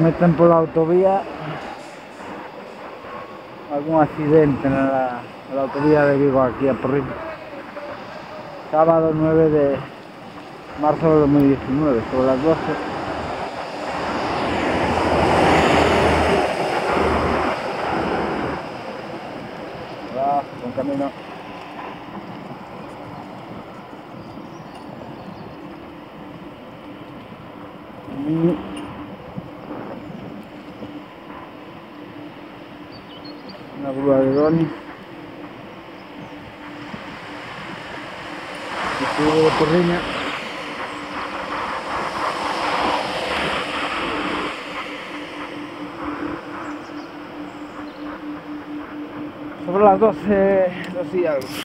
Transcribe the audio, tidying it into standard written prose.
meten por la autovía. Algún accidente en la autovía de Vigo aquí a Porriño. Sábado 9 de marzo de 2019, sobre las 12. Hola, buen camino. Una grúa de Doni. Estuvo de Porriño. Sobre las 12 y algo.